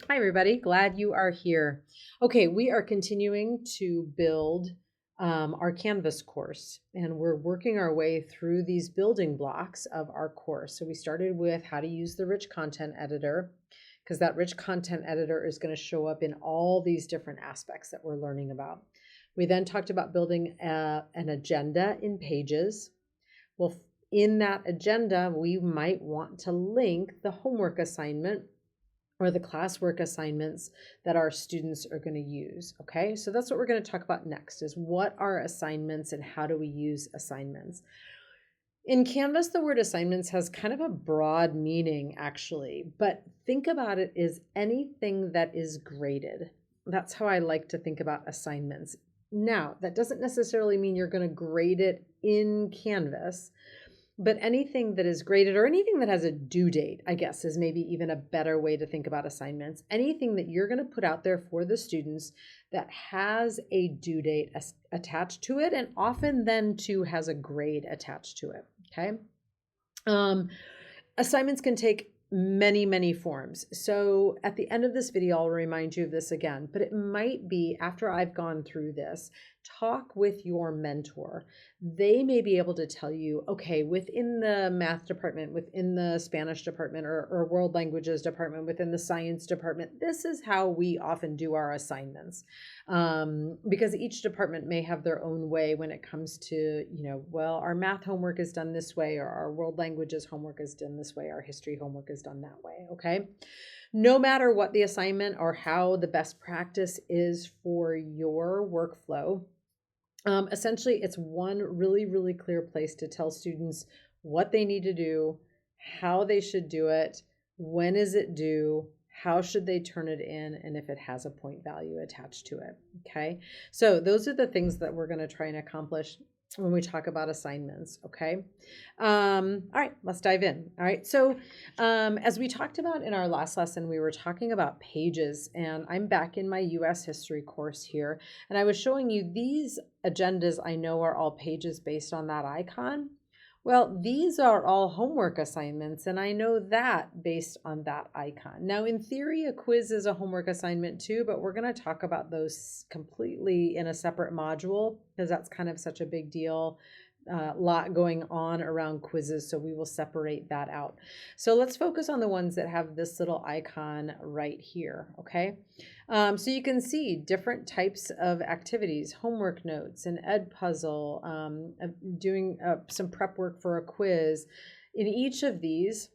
Hi, everybody. Glad you are here. Okay, we are continuing to build our Canvas course, and we're working our way through these building blocks of our course. So we started with how to use the rich content editor, because that rich content editor is going to show up in all these different aspects that we're learning about. We then talked about building an agenda in Pages. Well, in that agenda, we might want to link the homework assignment or the classwork assignments that our students are going to use. Okay, so that's what we're going to talk about next, is what are assignments and how do we use assignments. In Canvas, the word assignments has kind of a broad meaning, actually, but think about it as anything that is graded. That's how I like to think about assignments. Now, that doesn't necessarily mean you're going to grade it in Canvas, but anything that is graded, or anything that has a due date, I guess, is maybe even a better way to think about assignments. Anything that you're going to put out there for the students that has a due date attached to it, and often then too has a grade attached to it. Okay. Assignments can take many forms. So at the end of this video, I'll remind you of this again, but it might be after I've gone through this, talk with your mentor. They may be able to tell you, okay, within the math department, within the Spanish department, or world languages department, within the science department, this is how we often do our assignments. Because each department may have their own way when it comes to, well, our math homework is done this way, or our world languages homework is done this way, our history homework is done that way. Okay. No matter what the assignment or how the best practice is for your workflow, essentially it's one really clear place to tell students what they need to do, how they should do it, when is it due, how should they turn it in, and if it has a point value attached to it. Okay, so those are the things that we're going to try and accomplish when we talk about assignments. Okay. All right, let's dive in. All right, so as we talked about in our last lesson, we were talking about pages, and I'm back in my US history course here, and I was showing you these agendas. I know are all pages based on that icon. Well, these are all homework assignments, and I know that based on that icon. Now, in theory, a quiz is a homework assignment too, but we're going to talk about those completely in a separate module because that's kind of such a big deal. Lot going on around quizzes, so we will separate that out. So let's focus on the ones that have this little icon right here. Okay. So you can see different types of activities, homework notes, an Edpuzzle, doing some prep work for a quiz. In each of these,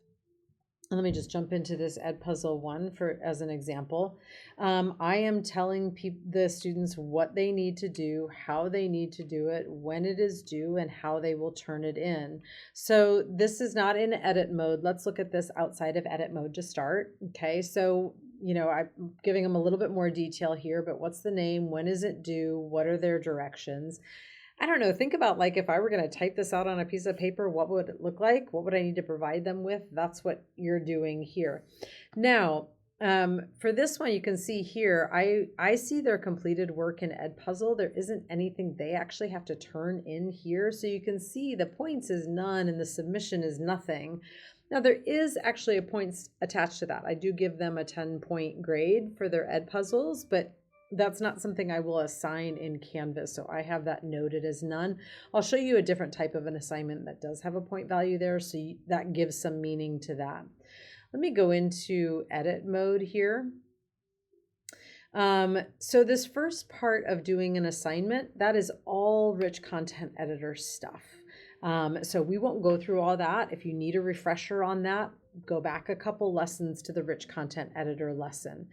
let me just jump into this Edpuzzle one for as an example. I am telling the students what they need to do, how they need to do it, when it is due, and how they will turn it in. So this is not in edit mode. Let's look at this outside of edit mode to start. Okay, so I'm giving them a little bit more detail here, but what's the name? When is it due? What are their directions? I don't know. Think about, like, if I were going to type this out on a piece of paper, what would it look like? What would I need to provide them with? That's what you're doing here. Now, for this one, you can see here, I see their completed work in Edpuzzle. There isn't anything they actually have to turn in here. So you can see the points is none and the submission is nothing. Now, there is actually a points attached to that. I do give them a 10-point grade for their Edpuzzles, but that's not something I will assign in Canvas. So I have that noted as none. I'll show you a different type of an assignment that does have a point value there. So that gives some meaning to that. Let me go into edit mode here. So this first part of doing an assignment, that is all rich content editor stuff. So we won't go through all that. If you need a refresher on that, go back a couple lessons to the rich content editor lesson.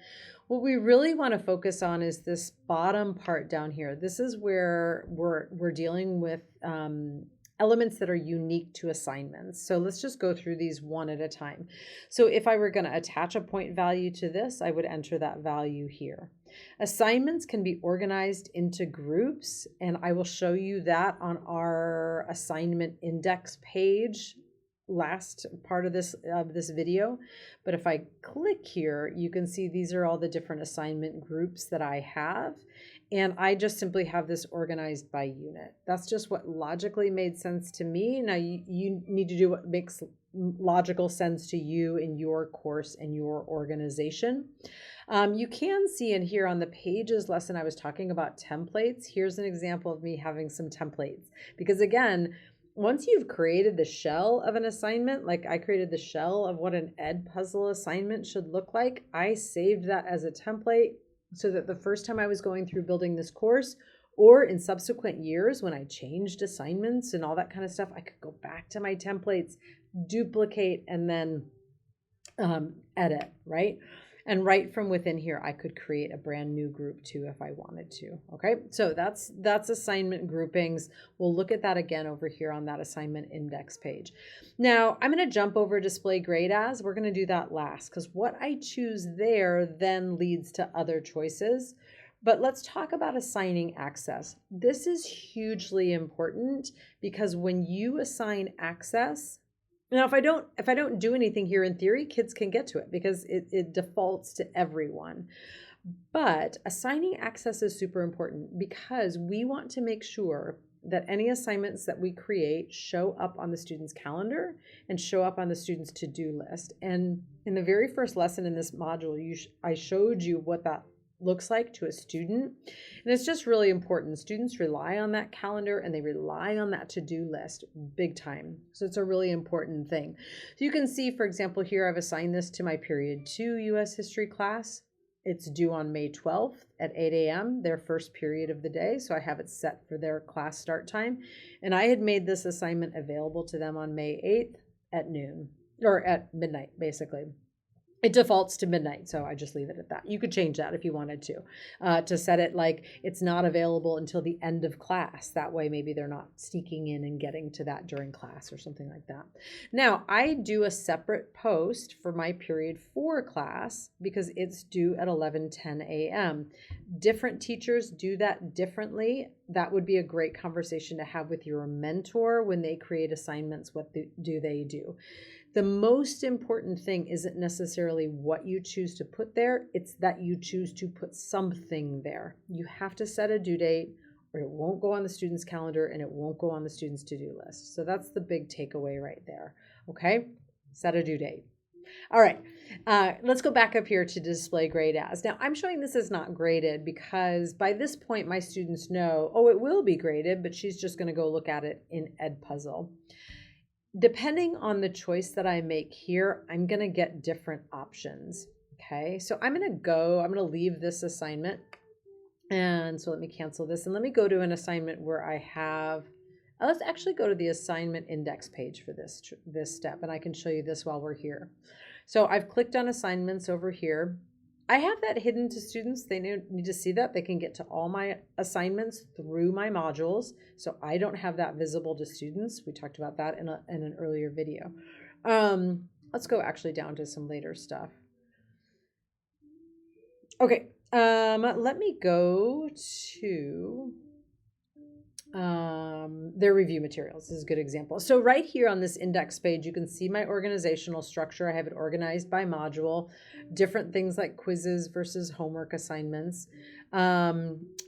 What we really want to focus on is this bottom part down here. This is where we're dealing with elements that are unique to assignments. So let's just go through these one at a time. So if I were going to attach a point value to this, I would enter that value here. Assignments can be organized into groups, and I will show you that on our assignment index page last part of this video. But if I click here, you can see these are all the different assignment groups that I have, and I just simply have this organized by unit. That's just what logically made sense to me. Now you need to do what makes logical sense to you in your course and your organization. You can see in here on the pages lesson, I was talking about templates. Here's an example of me having some templates. Because again, once you've created the shell of an assignment, like I created the shell of what an Edpuzzle assignment should look like, I saved that as a template so that the first time I was going through building this course, or in subsequent years when I changed assignments and all that kind of stuff, I could go back to my templates, duplicate, and then edit, right? And right from within here, I could create a brand new group too if I wanted to. Okay, so that's assignment groupings. We'll look at that again over here on that assignment index page. Now I'm going to jump over display grade as. We're going to do that last because what I choose there then leads to other choices. But let's talk about assigning access. This is hugely important because when you assign access, now, if I don't do anything here in theory, kids can get to it because it defaults to everyone. But assigning access is super important because we want to make sure that any assignments that we create show up on the student's calendar and show up on the student's to-do list. And in the very first lesson in this module, I showed you what that looks like to a student. And it's just really important. Students rely on that calendar and they rely on that to-do list big time. So it's a really important thing. So you can see, for example, here I've assigned this to my period 2 US history class. It's due on May 12th at 8 a.m., their first period of the day. So I have it set for their class start time. And I had made this assignment available to them on May 8th at noon, or at midnight, basically. It defaults to midnight, so I just leave it at that. You could change that if you wanted to set it like it's not available until the end of class. That way maybe they're not sneaking in and getting to that during class or something like that. Now, I do a separate post for my period 4 class because it's due at 11:10 a.m. Different teachers do that differently. That would be a great conversation to have with your mentor when they create assignments. What do they do? The most important thing isn't necessarily what you choose to put there, it's that you choose to put something there. You have to set a due date or it won't go on the student's calendar and it won't go on the student's to-do list. So that's the big takeaway right there. Okay, set a due date. All right, let's go back up here to display grade as. Now I'm showing this as not graded because by this point my students know, oh, it will be graded, but she's just going to go look at it in Edpuzzle. Depending on the choice that I make here, I'm going to get different options. Okay, so I'm going to leave this assignment. And so let me cancel this and let me go to an assignment where I have, let's actually go to the assignment index page for this step. And I can show you this while we're here. So I've clicked on assignments over here. I have that hidden to students. They need to see that. They can get to all my assignments through my modules. So I don't have that visible to students. We talked about that in an earlier video. Let's go actually down to some later stuff. Okay, let me go to their review materials. This is a good example. So right here on this index page, you can see my organizational structure. I have it organized by module, different things like quizzes versus homework assignments,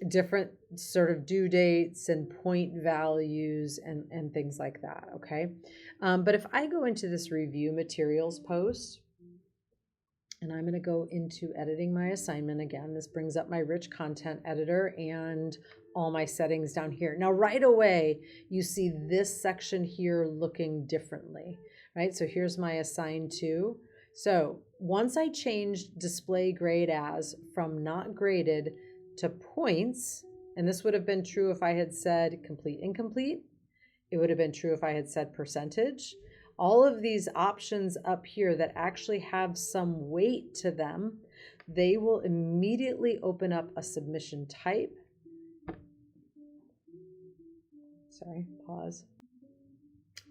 different sort of due dates and point values and things like that. Okay. But if I go into this review materials post, and I'm going to go into editing my assignment again. This brings up my rich content editor and all my settings down here. Now, right away, you see this section here looking differently, right? So here's my assign to. So once I changed display grade as from not graded to points, and this would have been true if I had said complete, incomplete. It would have been true if I had said percentage. All of these options up here that actually have some weight to them, they will immediately open up a submission type. Sorry, pause.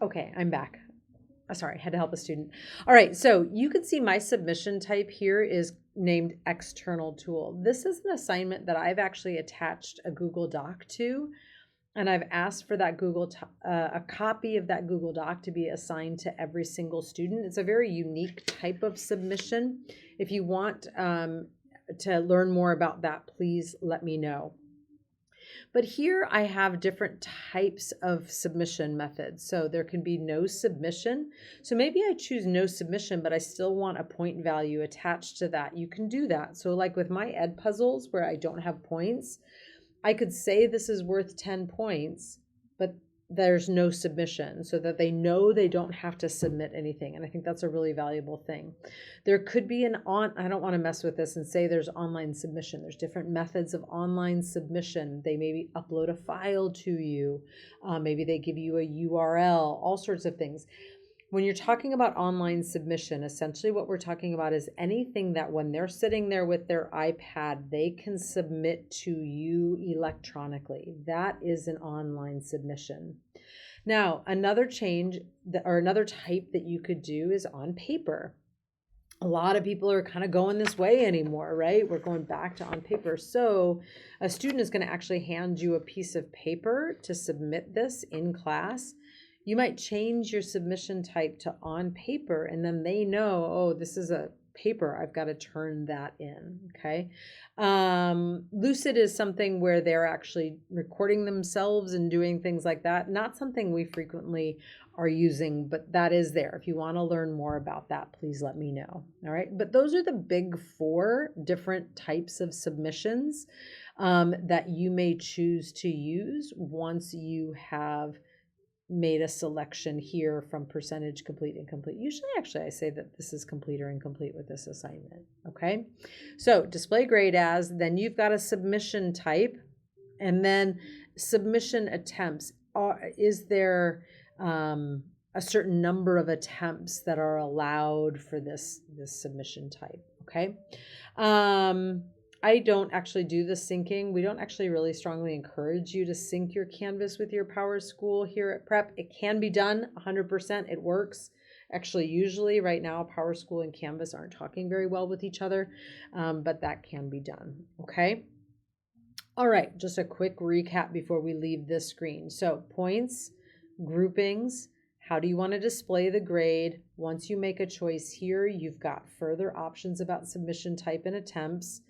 Okay, I'm back. Sorry, I had to help a student. All right, so you can see my submission type here is named external tool. This is an assignment that I've actually attached a Google Doc to. And I've asked for that a copy of that Google Doc to be assigned to every single student. It's a very unique type of submission. If you want to learn more about that, please let me know. But here I have different types of submission methods. So there can be no submission. So maybe I choose no submission, but I still want a point value attached to that. You can do that. So like with my ed puzzles where I don't have points, I could say this is worth 10 points, but there's no submission so that they know they don't have to submit anything. And I think that's a really valuable thing. There could be I don't want to mess with this and say there's online submission. There's different methods of online submission. They maybe upload a file to you. Maybe they give you a URL, all sorts of things. When you're talking about online submission, essentially what we're talking about is anything that when they're sitting there with their iPad, they can submit to you electronically. That is an online submission. Now, another another type that you could do is on paper. A lot of people are kind of going this way anymore, right? We're going back to on paper. So a student is going to actually hand you a piece of paper to submit this in class. You might change your submission type to on paper, and then they know, oh, this is a paper. I've got to turn that in. Okay. Lucid is something where they're actually recording themselves and doing things like that. Not something we frequently are using, but that is there. If you want to learn more about that, please let me know. All right. But those are the big 4 different types of submissions that you may choose to use once you have made a selection here from percentage complete, incomplete. Usually, actually, I say that this is complete or incomplete with this assignment. Okay. So display grade as, then you've got a submission type, and then submission attempts. Is there a certain number of attempts that are allowed for this submission type? Okay. I don't actually do the syncing. We don't actually really strongly encourage you to sync your Canvas with your PowerSchool here at Prep. It can be done 100%. It works. Actually, usually right now, PowerSchool and Canvas aren't talking very well with each other, but that can be done. Okay. All right. Just a quick recap before we leave this screen. So points, groupings, how do you want to display the grade? Once you make a choice here, you've got further options about submission type and attempts.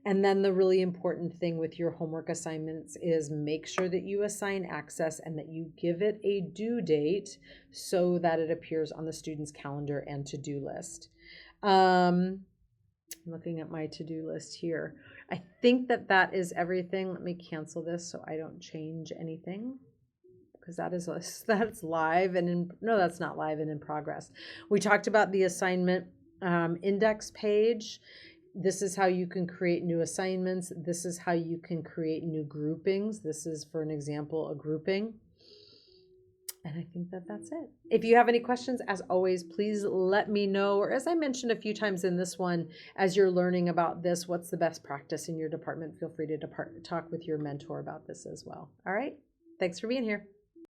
And then the really important thing with your homework assignments is make sure that you assign access and that you give it a due date so that it appears on the student's calendar and to-do list. I'm looking at my to-do list here. I think that is everything. Let me cancel this so I don't change anything, because that's live and no, that's not live and in progress. We talked about the assignment index page. This is how you can create new assignments. This is how you can create new groupings. This is, for an example, a grouping. And I think that's it. If you have any questions, as always, please let me know. Or as I mentioned a few times in this one, as you're learning about this, what's the best practice in your department, feel free to talk with your mentor about this as well. All right. Thanks for being here.